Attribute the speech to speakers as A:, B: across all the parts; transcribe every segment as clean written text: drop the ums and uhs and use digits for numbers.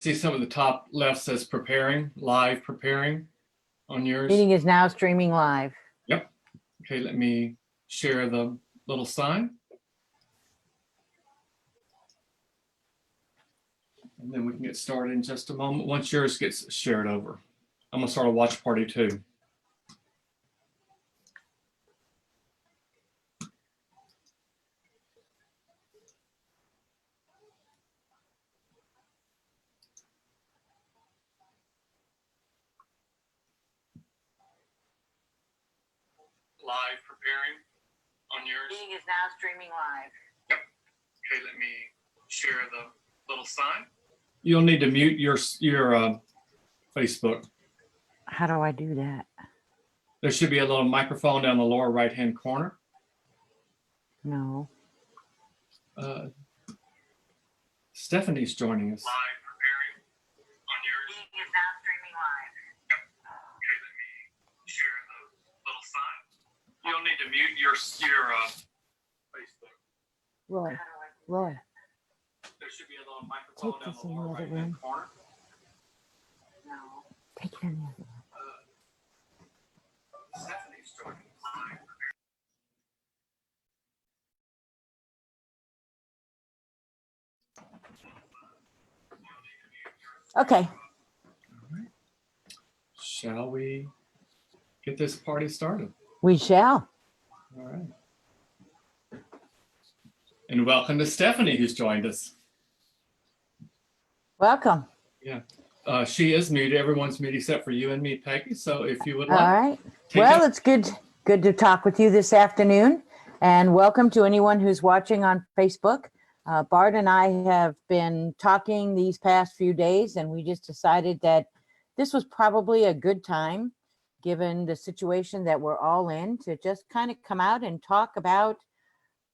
A: See some of the top left says preparing, live preparing on yours.
B: Meeting is now streaming live.
A: Yep. Okay, let me share the little sign. And then we can get started in just a moment once yours gets shared over. I'm gonna start a watch party too. Live preparing on yours.
B: Meeting is now streaming live.
A: Yep. Okay, let me share the little sign. You'll need to mute your Facebook.
B: How do I do that?
A: There should be a little microphone down the lower right-hand corner.
B: No.
A: Stephanie's joining us.
B: Meeting is now streaming live.
A: Okay, let me share the little sign. You'll need to mute your Facebook.
B: Roy.
A: There should be a little microphone
B: Take
A: down
B: this
A: the
B: in the
A: lower
B: other
A: right-hand
B: room.
A: corner.
B: No. Take it in the other room.
A: Stephanie's joining us.
B: Okay.
A: Shall we get this party started?
B: We shall.
A: All right. And welcome to Stephanie, who's joined us.
B: Welcome.
A: Yeah. She is muted. Everyone's muted except for you and me, Peggy. So if you would
B: All
A: like.
B: right.
A: take
B: Well,
A: it-
B: it's good to talk with you this afternoon, and welcome to anyone who's watching on Facebook. Bart and I have been talking these past few days, and we just decided that this was probably a good time, given the situation that we're all in, to just kind of come out and talk about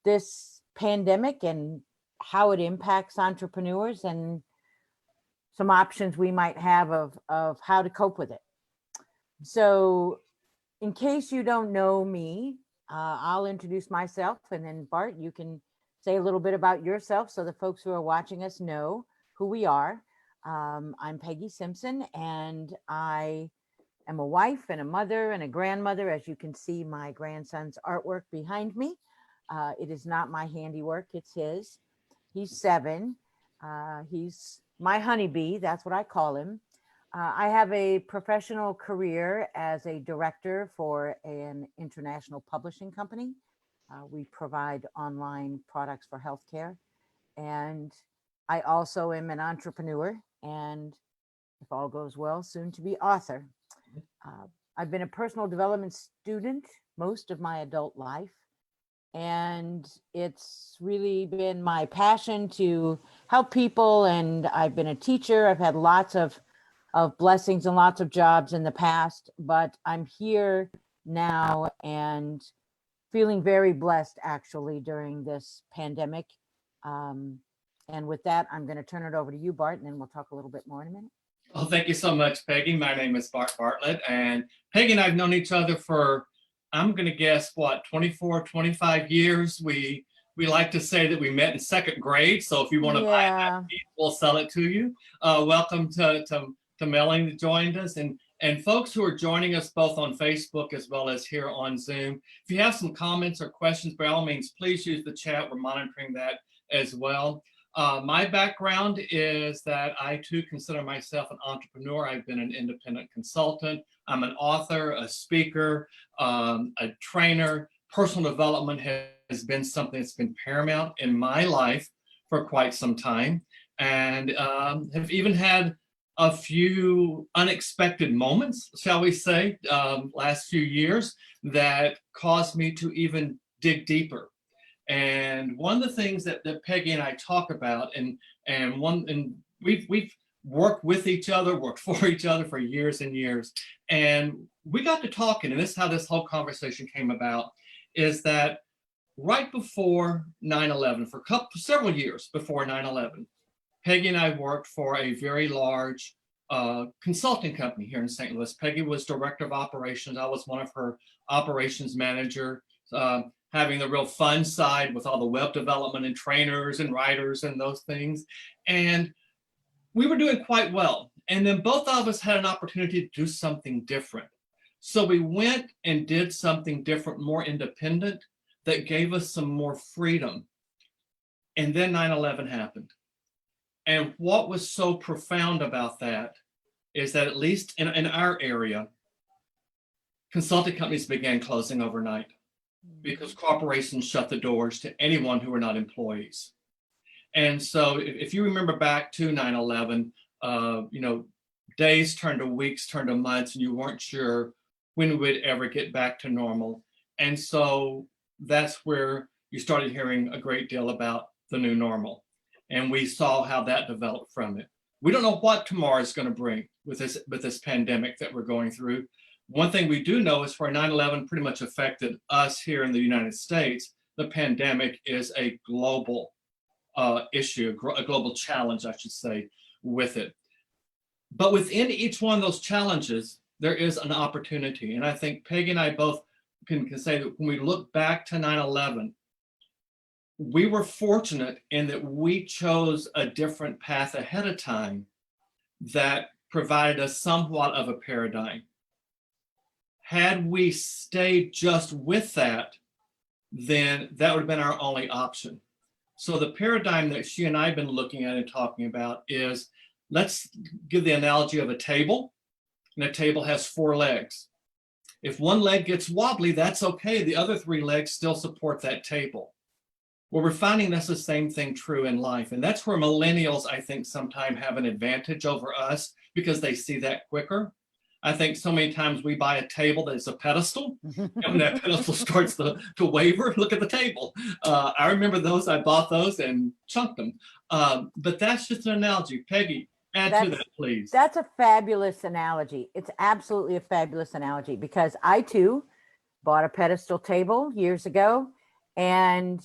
B: this pandemic and how it impacts entrepreneurs and some options we might have of how to cope with it. So in case you don't know me, I'll introduce myself, and then Bart, you can say a little bit about yourself so the folks who are watching us know who we are. I'm Peggy Simpson, and I am a wife and a mother and a grandmother. As you can see, my grandson's artwork behind me. It is not my handiwork, it's his. He's 7. He's my honeybee, that's what I call him. I have a professional career as a director for an international publishing company. We provide online products for healthcare. And I also am an entrepreneur, and if all goes well, soon to be author. I've been a personal development student most of my adult life. And it's really been my passion to help people. And I've been a teacher. I've had lots of blessings and lots of jobs in the past, but I'm here now and feeling very blessed actually during this pandemic. And with that, I'm going to turn it over to you, Bart, and then we'll talk a little bit more in a minute.
A: Well, thank you so much, Peggy. My name is Bart Bartlett, and Peggy and I have known each other for, I'm going to guess, what, 24, 25 years. We like to say that we met in 2nd grade. So if you want to buy that, we'll sell it to you. Welcome to Melanie that joined us, and folks who are joining us both on Facebook as well as here on Zoom. If you have some comments or questions, by all means, please use the chat. We're monitoring that as well. My background is that I too consider myself an entrepreneur. I've been an independent consultant. I'm an author, a speaker, a trainer. Personal development has been something that's been paramount in my life for quite some time, and have even had a few unexpected moments, shall we say, last few years that caused me to even dig deeper. And one of the things that Peggy and I talk about, and we've worked with each other, worked for each other for years and years, and we got to talking, and this is how this whole conversation came about, is that right before 9/11, for several years before 9/11, Peggy and I worked for a very large consulting company here in St. Louis. Peggy was director of operations. I was one of her operations manager, having the real fun side with all the web development and trainers and writers and those things. And we were doing quite well. And then both of us had an opportunity to do something different. So we went and did something different, more independent, that gave us some more freedom. And then 9/11 happened. And what was so profound about that is that, at least in our area, consulting companies began closing overnight because corporations shut the doors to anyone who were not employees. And so if you remember back to 9/11, days turned to weeks, turned to months, and you weren't sure when we'd ever get back to normal. And so that's where you started hearing a great deal about the new normal. And we saw how that developed from it. We don't know what tomorrow is going to bring with this pandemic that we're going through. One thing we do know is, where 9/11 pretty much affected us here in the United States, the pandemic is a global issue, a global challenge, I should say, with it. But within each one of those challenges, there is an opportunity. And I think Peggy and I both can say that when we look back to 9/11, we were fortunate in that we chose a different path ahead of time that provided us somewhat of a paradigm. Had we stayed just with that, then that would have been our only option. So the paradigm that she and I have been looking at and talking about is, let's give the analogy of a table, and a table has 4 legs. If one leg gets wobbly, that's okay. The other 3 legs still support that table. Well, we're finding that's the same thing true in life. And that's where millennials, I think, sometimes have an advantage over us, because they see that quicker. I think so many times we buy a table that's a pedestal, and when that pedestal starts to waver, look at the table. I remember those, I bought those and chunked them. But that's just an analogy. Peggy, add to that, please.
B: That's a fabulous analogy. It's absolutely a fabulous analogy, because I too bought a pedestal table years ago. And,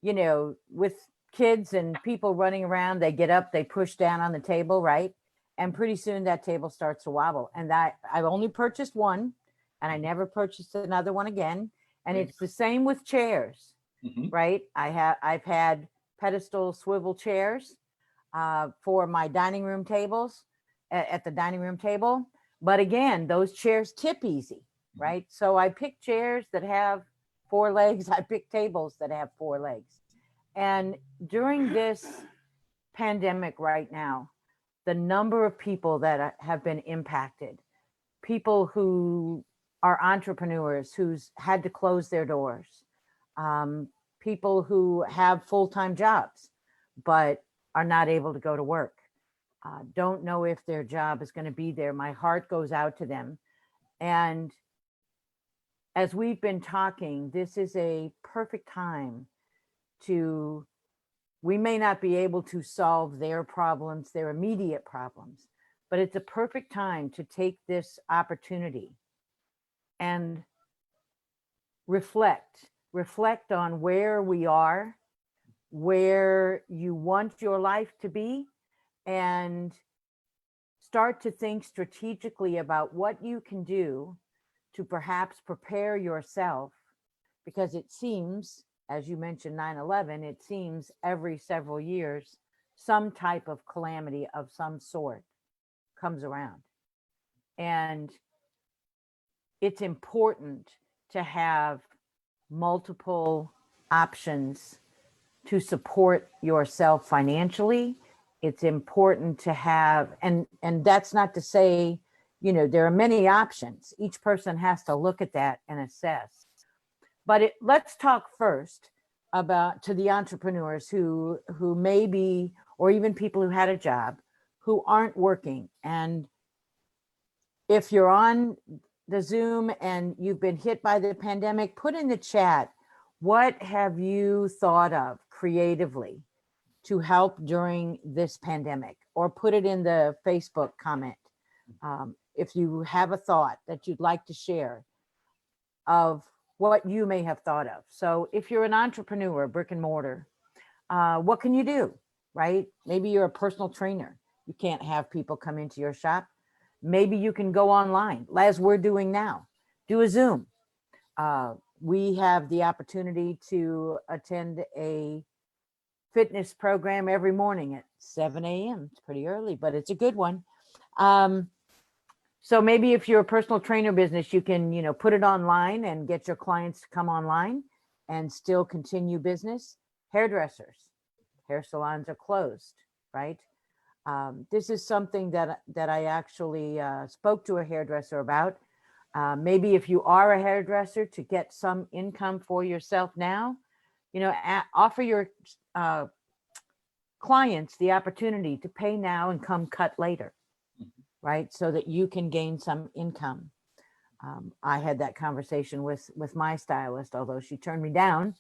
B: with kids and people running around, they get up, they push down on the table, right? And pretty soon that table starts to wobble. And I only purchased one, and I never purchased another one again. And it's the same with chairs, right? I've had pedestal swivel chairs for my dining room tables at the dining room table. But again, those chairs tip easy, right? So I pick chairs that have 4 legs. I pick tables that have 4 legs. And during this pandemic right now, the number of people that have been impacted, people who are entrepreneurs who's had to close their doors, people who have full-time jobs but are not able to go to work, don't know if their job is going to be there. My heart goes out to them. And as we've been talking, this is a perfect time we may not be able to solve their problems, their immediate problems, but it's a perfect time to take this opportunity and reflect on where we are, where you want your life to be, and start to think strategically about what you can do to perhaps prepare yourself, because it seems, as you mentioned, 9/11, it seems every several years, some type of calamity of some sort comes around. And it's important to have multiple options to support yourself financially. It's important to have, and that's not to say, there are many options. Each person has to look at that and assess. But let's talk first about to the entrepreneurs who may be, or even people who had a job, who aren't working. And if you're on the Zoom and you've been hit by the pandemic, put in the chat, what have you thought of creatively to help during this pandemic? Or put it in the Facebook comment. If you have a thought that you'd like to share of what you may have thought of. So if you're an entrepreneur, brick and mortar, what can you do, right? Maybe you're a personal trainer. You can't have people come into your shop. Maybe you can go online, as we're doing now. Do a Zoom. We have the opportunity to attend a fitness program every morning at 7 a.m. It's pretty early, but it's a good one. So maybe if you're a personal trainer business, you can, put it online and get your clients to come online and still continue business. Hairdressers, hair salons are closed, right? This is something that I actually spoke to a hairdresser about. Maybe if you are a hairdresser, to get some income for yourself now, offer your clients the opportunity to pay now and come cut later, right? So that you can gain some income. I had that conversation with my stylist, although she turned me down.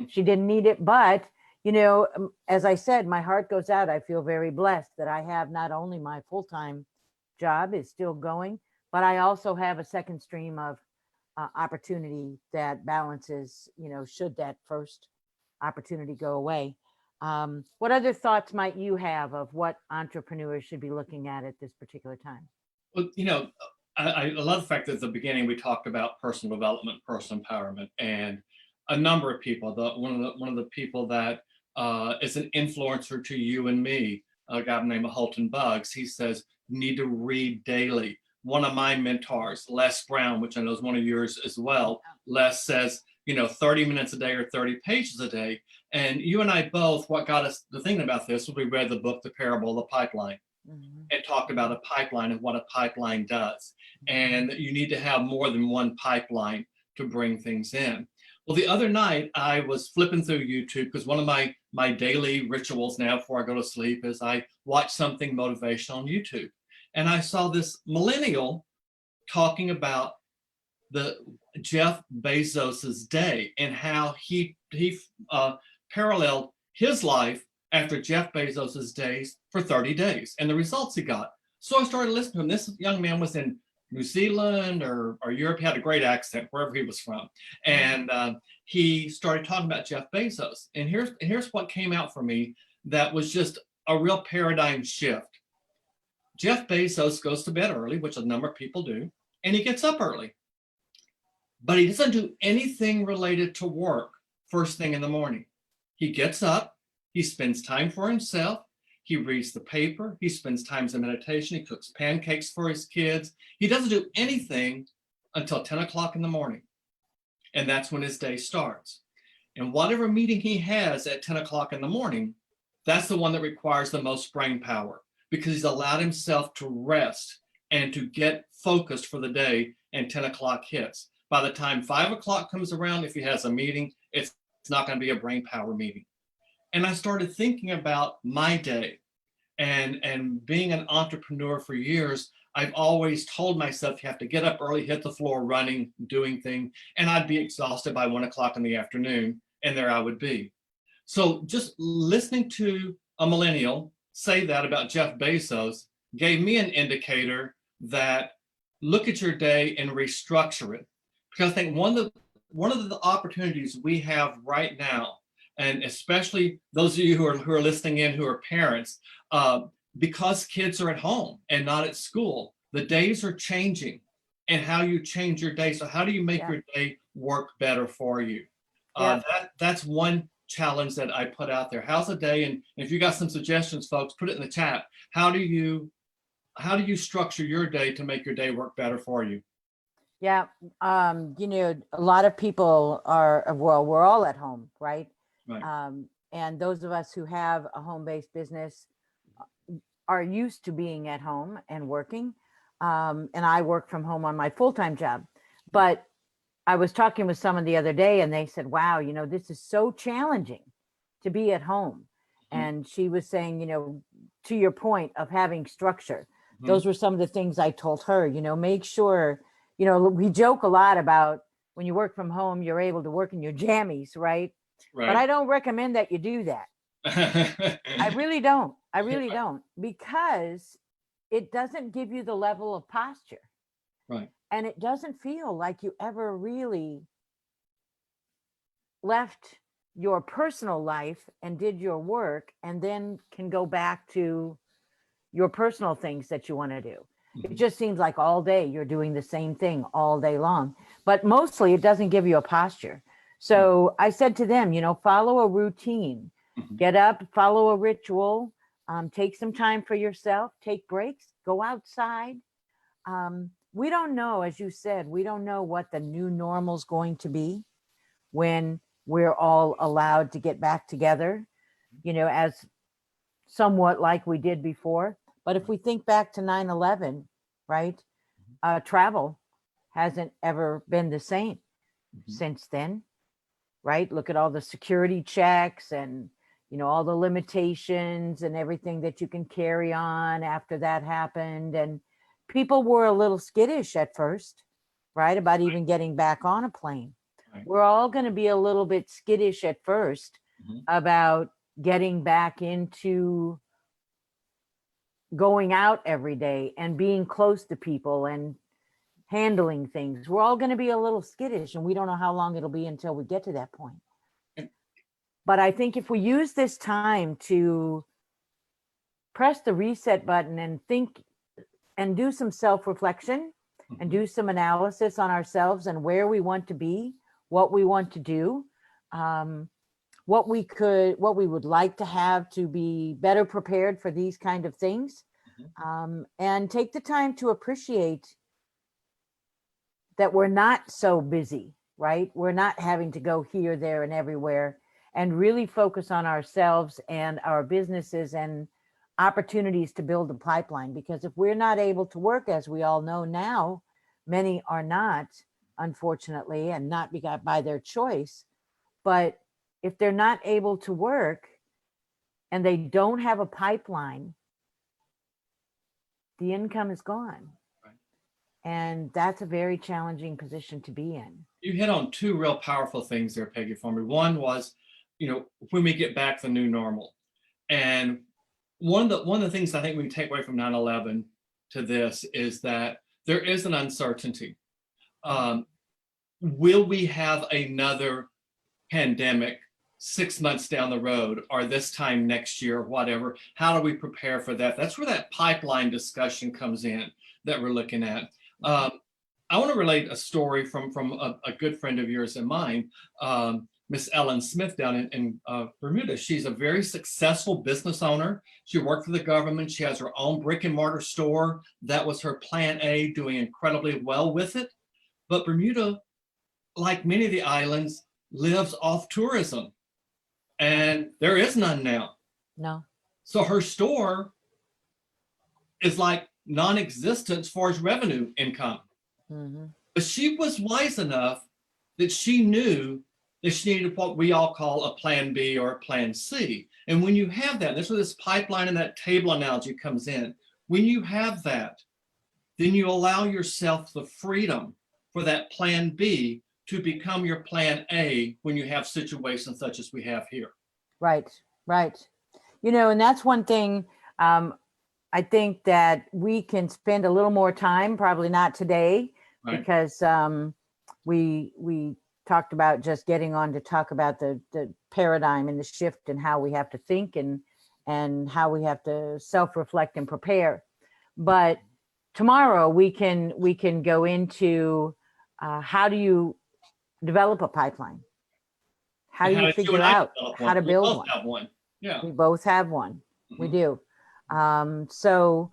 B: She didn't need it, but as I said, my heart goes out. I feel very blessed that I have not only my full-time job is still going, but I also have a second stream of opportunity that balances, should that first opportunity go away. What other thoughts might you have of what entrepreneurs should be looking at this particular time?
A: Well, I love the fact that at the beginning we talked about personal development, personal empowerment, and a number of people. One of the people that is an influencer to you and me, a guy named Holton Buggs. He says you need to read daily. One of my mentors, Les Brown, which I know is one of yours as well. Les says 30 minutes a day or 30 pages a day. And you and I both, what got us to thinking about this was we read the book, The Parable of the Pipeline. And talked about a pipeline and what a pipeline does. And you need to have more than one pipeline to bring things in. Well, the other night I was flipping through YouTube because one of my daily rituals now before I go to sleep is I watch something motivational on YouTube. And I saw this millennial talking about the Jeff Bezos's day and how he paralleled his life after Jeff Bezos's days for 30 days and the results he got. So I started listening to him. This young man was in New Zealand or Europe. He had a great accent wherever he was from. And he started talking about Jeff Bezos. And here's what came out for me that was just a real paradigm shift. Jeff Bezos goes to bed early, which a number of people do, and he gets up early. But he doesn't do anything related to work first thing in the morning. He gets up, he spends time for himself, he reads the paper, he spends time in meditation, he cooks pancakes for his kids. He doesn't do anything until 10 o'clock in the morning. And that's when his day starts. And whatever meeting he has at 10 o'clock in the morning, that's the one that requires the most brain power because he's allowed himself to rest and to get focused for the day and 10 o'clock hits. By the time 5 o'clock comes around, if he has a meeting, it's not going to be a brain power meeting. And I started thinking about my day and being an entrepreneur for years. I've always told myself you have to get up early, hit the floor running, doing things, and I'd be exhausted by 1 o'clock in the afternoon, and there I would be. So just listening to a millennial say that about Jeff Bezos gave me an indicator that look at your day and restructure it. Because I think one of the opportunities we have right now, and especially those of you who are listening in who are parents, because kids are at home and not at school, the days are changing and how you change your day. So how do you make your day work better for you? That's one challenge that I put out there. How's a day? And if you got some suggestions, folks, put it in the chat. How do you structure your day to make your day work better for you?
B: Yeah. A lot of people we're all at home, right?
A: Right.
B: And those of us who have a home-based business are used to being at home and working. And I work from home on my full-time job. But I was talking with someone the other day and they said, wow, this is so challenging to be at home. And she was saying, to your point of having structure, those were some of the things I told her, make sure, we joke a lot about when you work from home, you're able to work in your jammies, right? But I don't recommend that you do that. I really don't. I really don't, because it doesn't give you the level of posture.
A: Right.
B: And it doesn't feel like you ever really left your personal life and did your work and then can go back to your personal things that you want to do. It just seems like all day you're doing the same thing all day long, but mostly it doesn't give you a posture. So I said to them, follow a routine.
A: Mhm.
B: Get up, follow a ritual, take some time for yourself, take breaks, go outside. We don't know, as you said, we don't know what the new normal is going to be when we're all allowed to get back together, as somewhat like we did before. But if we think back to 9/11, right, travel hasn't ever been the same since then, right? Look at all the security checks and, all the limitations and everything that you can carry on after that happened. And people were a little skittish at first, right, about even getting back on a plane.
A: Right.
B: We're all going to be a little bit skittish at first about getting back into going out every day and being close to people and handling things. We're all going to be a little skittish, and we don't know how long it'll be until we get to that point. But I think if we use this time to press the reset button and think and do some self-reflection and do some analysis on ourselves and where we want to be, what we want to do, what we would like to have to be better prepared for these kind of things, and take the time to appreciate that we're not so busy, right? We're not having to go here, there, and everywhere, and really focus on ourselves and our businesses and opportunities to build a pipeline. Because if we're not able to work, as we all know now, many are not, unfortunately, and not by their choice. But if they're not able to work and they don't have a pipeline, the income is gone.
A: Right.
B: And that's a very challenging position to be in.
A: You hit on two real powerful things there, Peggy, for me. One was, when we get back to the new normal. And one of the things I think we can take away from 9/11 to this is that there is an uncertainty. Will we have another pandemic 6 months down the road, or this time next year, whatever? How do we prepare for that? That's where that pipeline discussion comes in that we're looking at. I want to relate a story from a good friend of yours and mine, Miss Ellen Smith down in Bermuda. She's a very successful business owner. She worked for the government. She has her own brick and mortar store. That was her plan A, doing incredibly well with it. But Bermuda, like many of the islands, lives off tourism. And there is none now.
B: No.
A: So her store is like non-existent as far as revenue income. But she was wise enough that she knew that she needed what we all call a plan B or a plan C. And when you have that, that's where this pipeline and that table analogy comes in. When you have that, then you allow yourself the freedom for that plan B to become your plan A when you have situations such as we have here.
B: Right. And that's one thing, I think that we can spend a little more time, probably not today,
A: Right.
B: because we talked about just getting on to talk about the paradigm and the shift and how we have to think and how we have to self-reflect and prepare. But tomorrow we can go into how do you develop a pipeline? How do you figure out how to build one?
A: Have one. Yeah.
B: We both have one. We do. So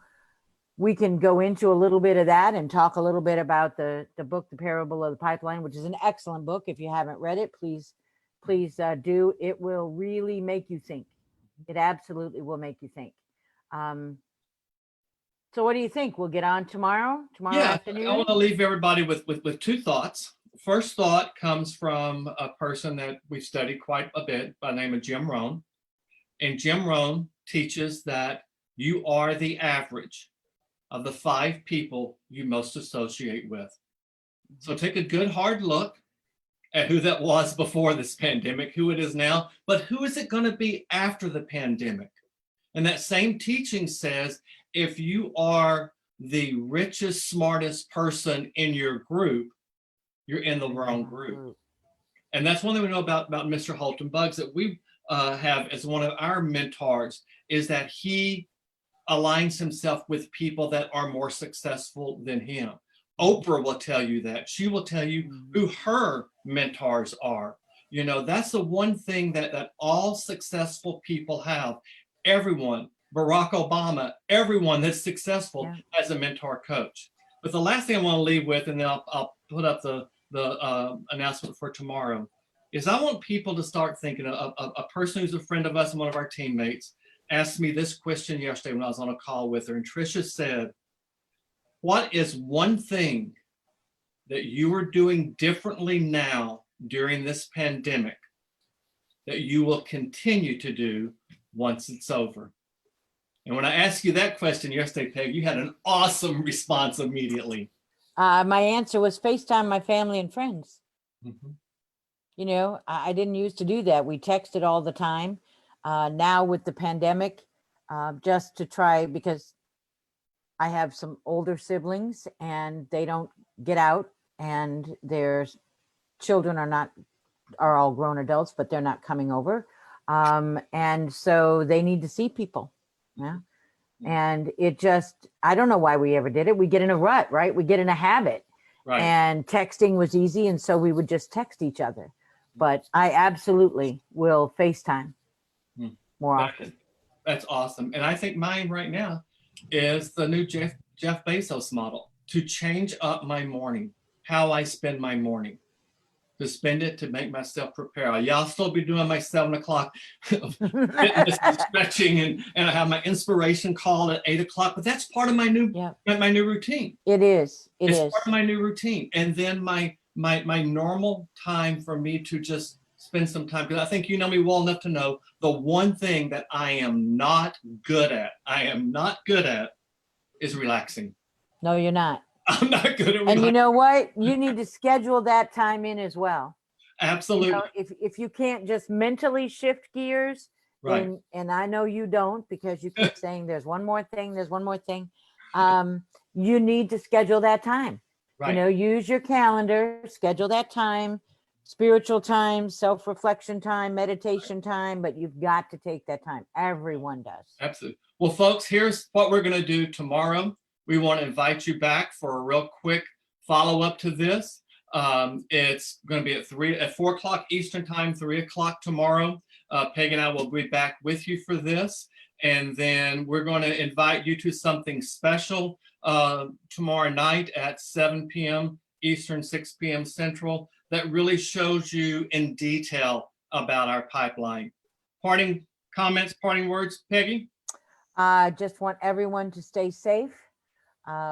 B: we can go into a little bit of that and talk a little bit about the book, The Parable of the Pipeline, which is an excellent book. If you haven't read it, please do. It will really make you think. It absolutely will make you think. So what do you think? We'll get on tomorrow afternoon?
A: I want to leave everybody with two thoughts. First thought comes from a person that we studied quite a bit by the name of Jim Rohn. And Jim Rohn teaches that you are the average of the 5 people you most associate with. So take a good hard look at who that was before this pandemic, who it is now, but who is it going to be after the pandemic? And that same teaching says, if you are the richest, smartest person in your group, you're in the wrong group. And that's one thing we know about Mr. Holton Buggs that we have as one of our mentors, is that he aligns himself with people that are more successful than him. Oprah will tell you that. She will tell you who her mentors are. You know, that's the one thing that all successful people have. Everyone, Barack Obama, everyone that's successful
B: Yeah.
A: has a mentor coach. But the last thing I want to leave with, and then I'll put up the announcement for tomorrow, is I want people to start thinking. A person who's a friend of us and one of our teammates asked me this question yesterday when I was on a call with her, and Tricia said, "What is one thing that you are doing differently now during this pandemic that you will continue to do once it's over?" And when I asked you that question yesterday, Peg, you had an awesome response immediately.
B: My answer was FaceTime my family and friends.
A: Mhm.
B: You know, I didn't used to do that. We texted all the time. Now with the pandemic, just to try, because I have some older siblings and they don't get out, and their children are all grown adults, but they're not coming over. And so they need to see people. Yeah. And it just, I don't know why we ever did it. We get in a rut, right? We get in a habit.
A: Right.
B: And texting was easy. And so we would just text each other. But I absolutely will FaceTime more often.
A: That's awesome. And I think mine right now is the new Jeff Bezos model, to change up my morning, how I spend my morning, to spend it to make myself prepare. Yeah, I'll still be doing my 7 o'clock fitness and stretching, and I have my inspiration call at 8 o'clock, but that's part of my new
B: Yeah.
A: my new routine.
B: It is.
A: It's part of my new routine. And then my normal time for me to just spend some time, because I think you know me well enough to know the one thing that I am not good at is relaxing.
B: No, you're not.
A: I'm not good at relaxing.
B: And you know what? You need to schedule that time in as well.
A: Absolutely.
B: You know, if you can't just mentally shift gears,
A: Right.
B: then, and I know you don't, because you keep saying there's one more thing, you need to schedule that time.
A: Right.
B: You know, use your calendar, schedule that time, spiritual time, self-reflection time, meditation time, but you've got to take that time. Everyone does.
A: Absolutely. Well, folks, here's what we're going to do tomorrow. We want to invite you back for a real quick follow-up to this. It's going to be at 4 o'clock Eastern time, 3 o'clock tomorrow. Peg and I will be back with you for this. And then we're going to invite you to something special tomorrow night at 7 p.m. Eastern, 6 p.m. Central, that really shows you in detail about our pipeline. Parting comments, parting words, Peggy?
B: Just want everyone to stay safe.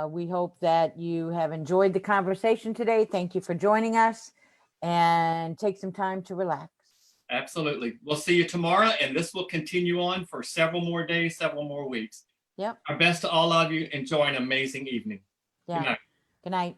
B: We hope that you have enjoyed the conversation today. Thank you for joining us, and take some time to relax.
A: Absolutely. We'll see you tomorrow, and this will continue on for several more days, several more weeks.
B: Yep.
A: Our best to all of you. Enjoy an amazing evening.
B: Yeah.
A: Good night.
B: Good night.